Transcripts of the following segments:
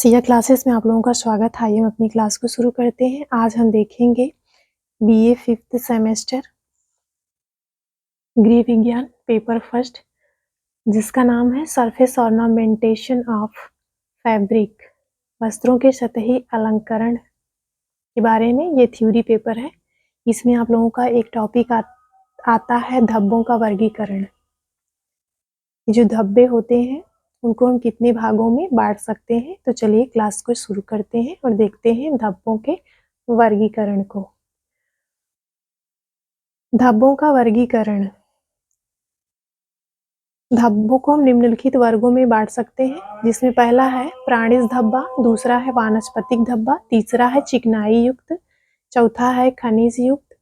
Siya classes में आप लोगों का स्वागत है। आइए हम अपनी क्लास को शुरू करते हैं। आज हम देखेंगे बीए 5th सेमेस्टर गृह विज्ञान पेपर फर्स्ट, जिसका नाम है सरफेस ऑर्नामेंटेशन ऑफ फैब्रिक, वस्त्रों के सतही अलंकरण के बारे में ये थ्योरी पेपर है। इसमें आप लोगों का एक टॉपिक आता है धब्बों का वर्गीकरण। जो धब्बे होते हैं उनको हम कितने भागों में बांट सकते हैं। तो चलिए क्लास को शुरू करते हैं और देखते हैं धब्बों के वर्गीकरण को। धब्बों का वर्गीकरण। धब्बों को हम निम्नलिखित वर्गों में बांट सकते हैं, जिसमें पहला है प्राणिज धब्बा, दूसरा है वानस्पतिक धब्बा, तीसरा है चिकनाई युक्त, चौथा है खनिज युक्त,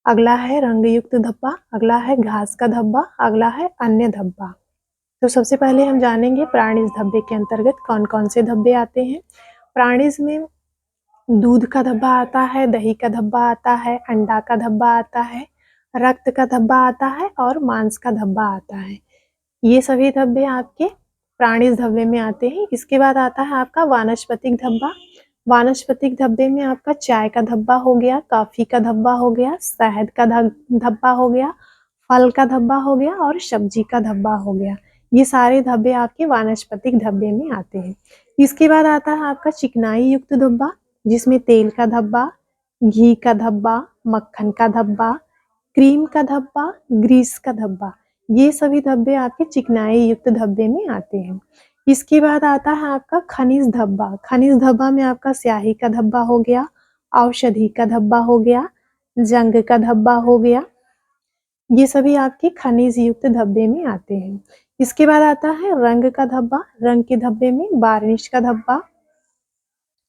अगला है रंग युक्त धब्बा, अगला है घास का धब्बा, अगला है अन्य धब्बा। तो सबसे पहले हम जानेंगे प्राणिज धब्बे के अंतर्गत कौन कौन से धब्बे आते हैं। प्राणिज में दूध का धब्बा आता है, दही का धब्बा आता है, अंडा का धब्बा आता है, रक्त का धब्बा आता है और मांस का धब्बा आता है। ये सभी धब्बे आपके प्राणिज धब्बे में आते हैं। इसके बाद आता है आपका वानस्पतिक धब्बा। वानस्पतिक धब्बे में आपका चाय का धब्बा हो गया, कॉफी का धब्बा हो गया, शहद का धब्बा हो गया, फल का धब्बा हो गया और सब्जी का धब्बा हो गया। ये सारे धब्बे आपके वानस्पतिक धब्बे में आते हैं। इसके बाद आता है आपका चिकनाई युक्त धब्बा, जिसमें तेल का धब्बा, घी का धब्बा, मक्खन का धब्बा, क्रीम का धब्बा, ग्रीस का धब्बा, ये सभी धब्बे आपके चिकनाई युक्त धब्बे में आते हैं। इसके बाद आता है आपका खनिज धब्बा। खनिज धब्बा में आपका स्याही का धब्बा हो गया, औषधि का धब्बा हो गया, जंग का धब्बा हो गया, ये सभी आपके खनिज युक्त धब्बे में आते हैं। इसके बाद आता है रंग का धब्बा। रंग के धब्बे में वार्निश का धब्बा,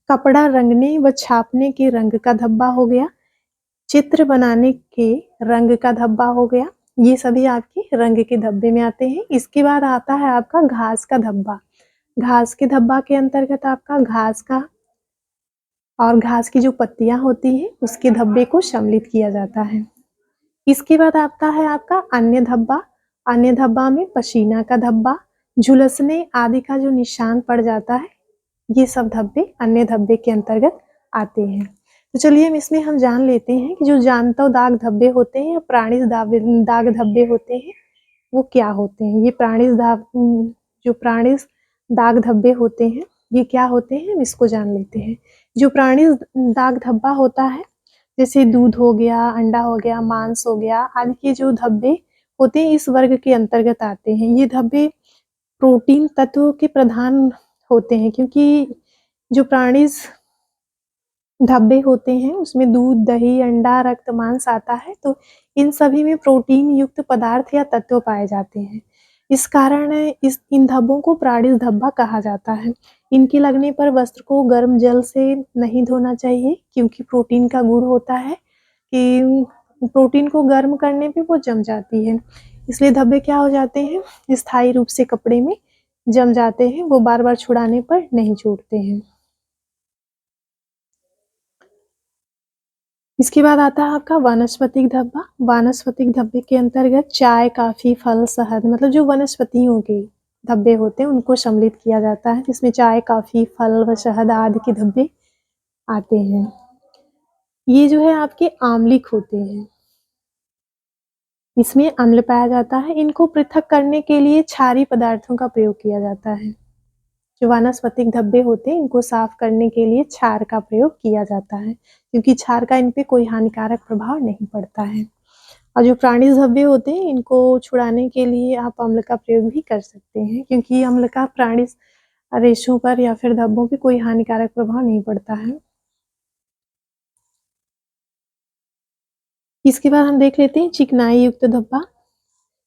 कपड़ा रंगने व छापने के रंग का धब्बा हो गया, चित्र बनाने के रंग का धब्बा हो गया, ये सभी आपके रंग के धब्बे में आते हैं। इसके बाद आता है आपका घास का धब्बा। घास के धब्बा के अंतर्गत आपका घास का और घास की जो पत्तियां होती हैं उसके धब्बे को सम्मिलित किया जाता है। इसके बाद आता है आपका अन्य धब्बा। अन्य धब्बा में पसीना का धब्बा, झुलसने आदि का जो निशान पड़ जाता है, ये सब धब्बे अन्य धब्बे के अंतर्गत आते हैं। तो चलिए इसमें हम जान लेते हैं कि जो जानता दाग धब्बे होते हैं या प्राणिज दाग धब्बे होते हैं वो क्या होते हैं। ये प्राणिज दाग धब्बे होते हैं ये क्या होते हैं, हम इसको जान लेते हैं। जो प्राणिज दाग धब्बा होता है, जैसे दूध हो गया, अंडा हो गया, मांस हो गया आदि के जो धब्बे होते हैं इस वर्ग के अंतर्गत आते हैं। ये धब्बे प्रोटीन तत्वों के प्रधान होते हैं, क्योंकि जो प्राणिज धब्बे होते हैं उसमें दूध, दही, अंडा, रक्त, मांस आता है, तो इन सभी में प्रोटीन युक्त पदार्थ या तत्व पाए जाते हैं। इस कारण इन धब्बों को प्राणिज धब्बा कहा जाता है। इनके लगने पर वस्त्र को गर्म जल से नहीं धोना चाहिए, क्योंकि प्रोटीन का गुण होता है कि प्रोटीन को गर्म करने पे वो जम जाती है, इसलिए धब्बे क्या हो जाते हैं, स्थायी रूप से कपड़े में जम जाते हैं, वो बार बार छुड़ाने पर नहीं छूटते हैं। इसके बाद आता है आपका वानस्पतिक धब्बा। वानस्पतिक धब्बे के अंतर्गत चाय, कॉफी, फल, शहद, मतलब जो वनस्पतियों के धब्बे होते हैं उनको सम्मिलित किया जाता है, जिसमें चाय, कॉफी, फल व शहद आदि के धब्बे आते हैं। ये जो है आपके आम्लिक होते हैं, इसमें अम्ल पाया जाता है। इनको पृथक करने के लिए क्षारीय पदार्थों का प्रयोग किया जाता है। जो वानस्पतिक धब्बे होते हैं इनको साफ करने के लिए क्षार का प्रयोग किया जाता है, क्योंकि क्षार का इन पे कोई हानिकारक प्रभाव नहीं पड़ता है। और जो प्राणिज धब्बे होते हैं इनको छुड़ाने के लिए आप अम्ल का प्रयोग भी कर सकते हैं, क्योंकि अम्ल का प्राणिज रेशों पर या फिर धब्बों पे कोई हानिकारक प्रभाव नहीं पड़ता है। इसके बाद हम देख लेते हैं चिकनाई युक्त धब्बा।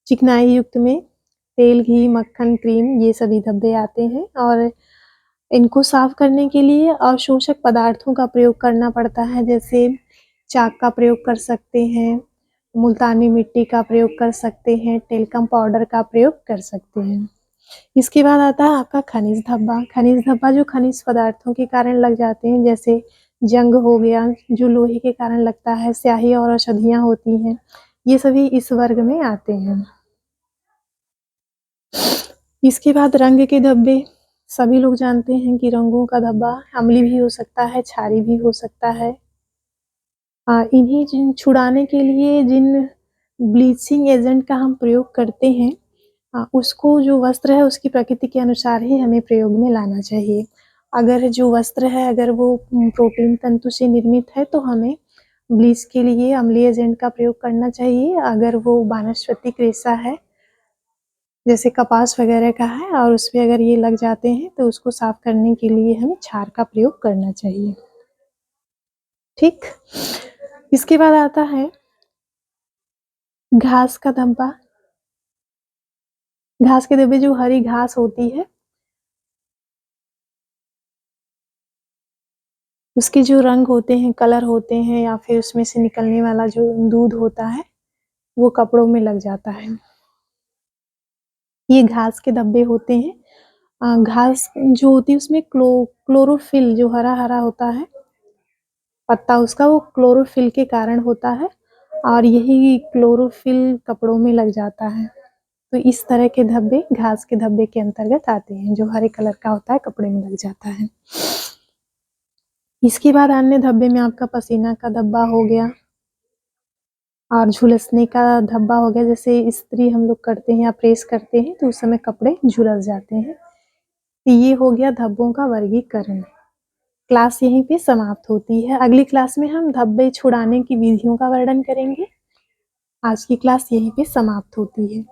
चिकनाई युक्त में तेल, घी, मक्खन, क्रीम, ये सभी धब्बे आते हैं और इनको साफ करने के लिए अवशोषक पदार्थों का प्रयोग करना पड़ता है, जैसे चाक का प्रयोग कर सकते हैं, मुल्तानी मिट्टी का प्रयोग कर सकते हैं, टेल्कम पाउडर का प्रयोग कर सकते हैं। इसके बाद आता है आपका खनिज धब्बा। खनिज धब्बा जो खनिज पदार्थों के कारण लग जाते हैं, जैसे जंग हो गया जो लोहे के कारण लगता है, स्याही और औषधियां होती हैं, ये सभी इस वर्ग में आते हैं। इसके बाद रंग के धब्बे। सभी लोग जानते हैं कि रंगों का धब्बा अम्लीय भी हो सकता है, क्षारीय भी हो सकता है। इन्हें छुड़ाने के लिए जिन ब्लीचिंग एजेंट का हम प्रयोग करते हैं, उसको जो वस्त्र है उसकी प्रकृति के अनुसार ही हमें प्रयोग में लाना चाहिए। अगर जो वस्त्र है अगर वो प्रोटीन तंतु से निर्मित है तो हमें ब्लीच के लिए अम्लीय एजेंट का प्रयोग करना चाहिए। अगर वो वानस्पतिक रेशा है जैसे कपास वगैरह का है और उसपे अगर ये लग जाते हैं तो उसको साफ करने के लिए हमें क्षार का प्रयोग करना चाहिए। ठीक, इसके बाद आता है घास का धब्बा। घास के धब्बे जो हरी घास होती है उसके जो रंग होते हैं, कलर होते हैं या फिर उसमें से निकलने वाला जो दूध होता है वो कपड़ों में लग जाता है। ये घास के धब्बे होते हैं। घास जो होती है उसमें क्लोरोफिल जो हरा-हरा होता है पत्ता उसका, वो क्लोरोफिल के कारण होता है और यही क्लोरोफिल कपड़ों में लग जाता है। तो इस तरह के धब्बे घास के धब्बे के अंतर्गत आते हैं, जो हरे कलर का होता है, कपड़े में लग जाता है। इसके बाद अन्य धब्बे में आपका पसीना का धब्बा हो गया और झुलसने का धब्बा हो गया। जैसे इस्त्री हम लोग करते हैं या प्रेस करते हैं तो उस समय कपड़े झुलस जाते हैं। तो ये हो गया धब्बों का वर्गीकरण। क्लास यहीं पे समाप्त होती है। अगली क्लास में हम धब्बे छुड़ाने की विधियों का वर्णन करेंगे। आज की क्लास यहीं पे समाप्त होती है।